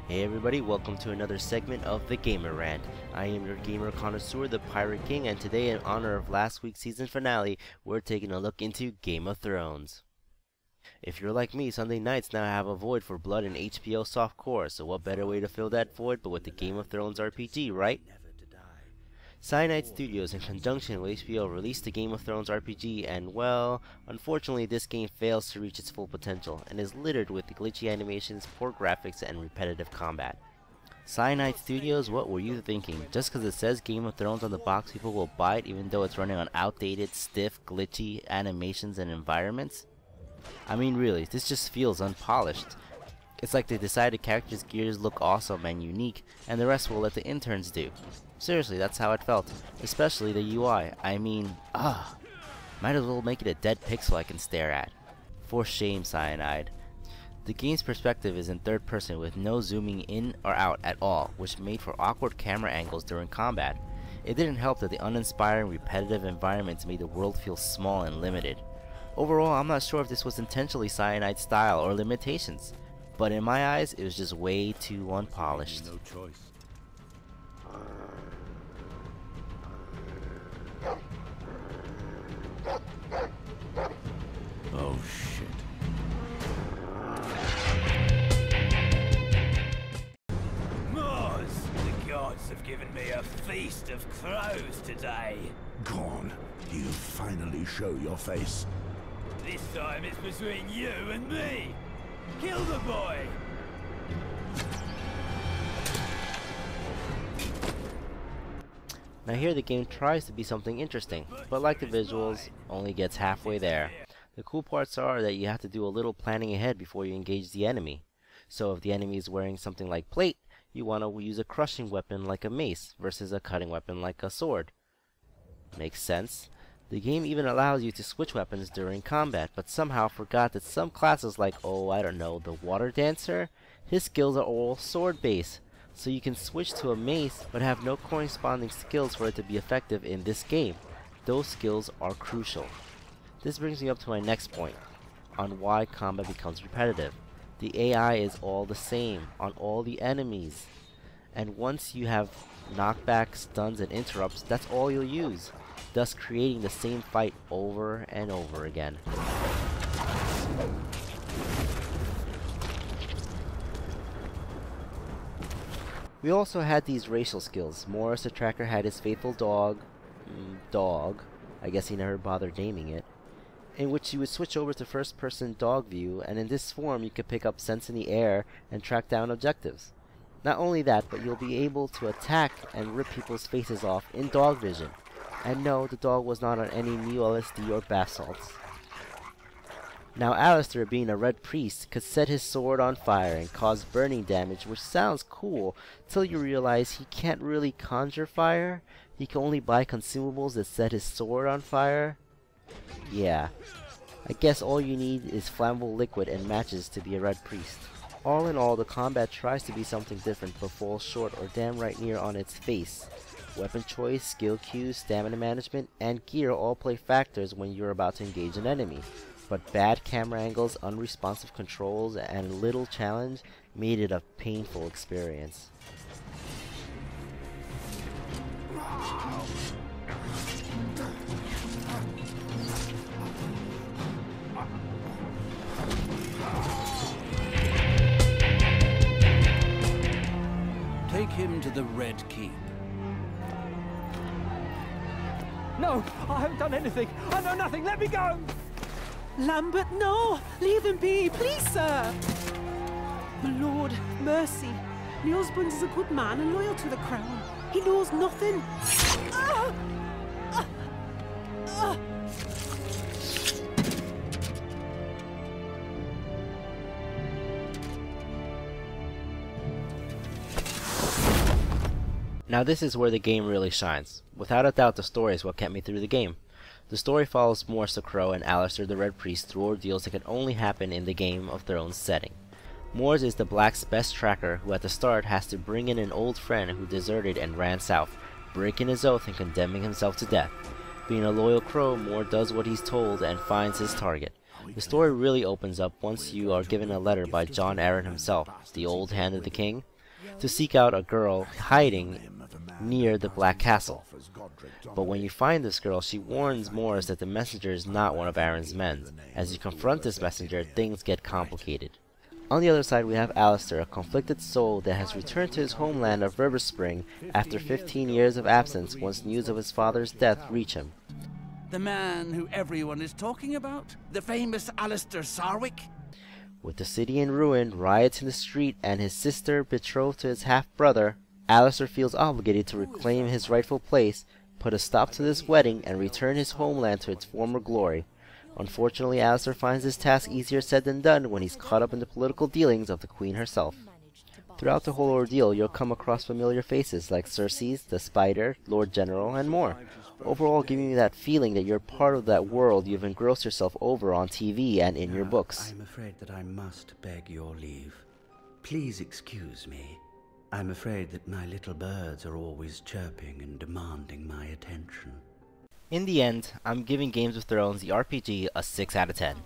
Hey everybody, welcome to another segment of the Gamer Rant. I am your gamer connoisseur, the Pirate King, and today in honor of last week's season finale, we're taking a look into Game of Thrones. If you're like me, Sunday nights now have a void for blood and HBO softcore, so what better way to fill that void but with the Game of Thrones RPG, right? Cyanide Studios, in conjunction with HBO, released the Game of Thrones RPG, and well, unfortunately this game fails to reach its full potential, and is littered with glitchy animations, poor graphics, and repetitive combat. Cyanide Studios, what were you thinking? Just because it says Game of Thrones on the box, people will buy it even though it's running on outdated, stiff, glitchy animations and environments? I mean really, this just feels unpolished. It's like they decided characters' gears look awesome and unique, and the rest will let the interns do. Seriously, that's how it felt. Especially the UI. I mean, might as well make it a dead pixel I can stare at. For shame, Cyanide. The game's perspective is in third person with no zooming in or out at all, which made for awkward camera angles during combat. It didn't help that the uninspiring, repetitive environments made the world feel small and limited. Overall, I'm not sure if this was intentionally Cyanide's style or limitations, but in my eyes, it was just way too unpolished. No choice. Oh shit. Moors! The gods have given me a feast of crows today. Gone. You finally show your face. This time it's between you and me. Kill the boy! Now here the game tries to be something interesting, but like the visuals, only gets halfway there. The cool parts are that you have to do a little planning ahead before you engage the enemy. So if the enemy is wearing something like plate, you want to use a crushing weapon like a mace versus a cutting weapon like a sword. Makes sense. The game even allows you to switch weapons during combat, but somehow forgot that some classes like, I don't know, the water dancer, his skills are all sword based. So you can switch to a mace but have no corresponding skills for it to be effective in this game. Those skills are crucial. This brings me up to my next point, on why combat becomes repetitive. The AI is all the same on all the enemies. And once you have knockbacks, stuns, and interrupts, that's all you'll use, thus creating the same fight over and over again. We also had these racial skills. Morris the Tracker had his faithful dog, I guess he never bothered naming it, in which you would switch over to first-person dog view, and in this form you could pick up scents in the air and track down objectives. Not only that, but you'll be able to attack and rip people's faces off in dog vision. And no, the dog was not on any Neo-LSD or bath salts. Now Alistair, being a red priest, could set his sword on fire and cause burning damage, which sounds cool till you realize he can't really conjure fire. He can only buy consumables that set his sword on fire. Yeah, I guess all you need is flammable liquid and matches to be a red priest. All in all, the combat tries to be something different but falls short or damn right near on its face. Weapon choice, skill cues, stamina management, and gear all play factors when you're about to engage an enemy. But bad camera angles, unresponsive controls, and little challenge made it a painful experience. Take him to the Red Keep. No, I haven't done anything. I know nothing. Let me go. Lambert, no! Leave him be, please, sir! My lord, mercy. My husband is a good man and loyal to the crown. He knows nothing. Now this is where the game really shines. Without a doubt, the story is what kept me through the game. The story follows Morris the Crow and Alistair the Red Priest through ordeals that can only happen in the Game of Thrones setting. Morris is the Black's best tracker who at the start has to bring in an old friend who deserted and ran south, breaking his oath and condemning himself to death. Being a loyal crow, Moore does what he's told and finds his target. The story really opens up once you are given a letter by Jon Arryn himself, the Old Hand of the King. to seek out a girl hiding near the Black Castle. But when you find this girl, she warns Morris that the messenger is not one of Aaron's men. As you confront this messenger, things get complicated. On the other side, we have Alistair, a conflicted soul that has returned to his homeland of River Spring after 15 years of absence once news of his father's death reach him. The man who everyone is talking about? The famous Alistair Sarwick? With the city in ruin, riots in the street, and his sister betrothed to his half-brother, Alistair feels obligated to reclaim his rightful place, put a stop to this wedding, and return his homeland to its former glory. Unfortunately, Alistair finds this task easier said than done when he's caught up in the political dealings of the Queen herself. Throughout the whole ordeal, you'll come across familiar faces like Cersei's, the Spider, Lord General, and more, overall giving you that feeling that you're part of that world you've engrossed yourself over on TV and in your books. I'm afraid that I must beg your leave. Please excuse me. I'm afraid that my little birds are always chirping and demanding my attention. In the end, I'm giving Game of Thrones the RPG a 6 out of 10.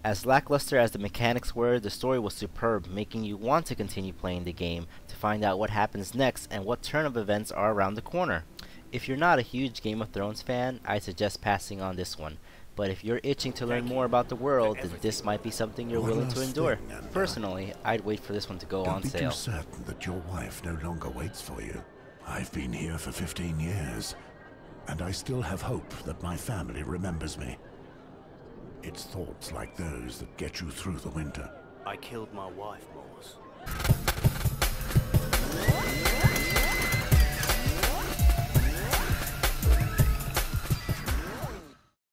As lackluster as the mechanics were, the story was superb, making you want to continue playing the game to find out what happens next and what turn of events are around the corner. If you're not a huge Game of Thrones fan, I suggest passing on this one. But if you're itching to learn more about the world, then this might be something you're willing to endure. Personally, I'd wait for this one to go on sale. Don't be too certain that your wife no longer waits for you. I've been here for 15 years, and I still have hope that my family remembers me. It's thoughts like those that get you through the winter. I killed my wife, Morris.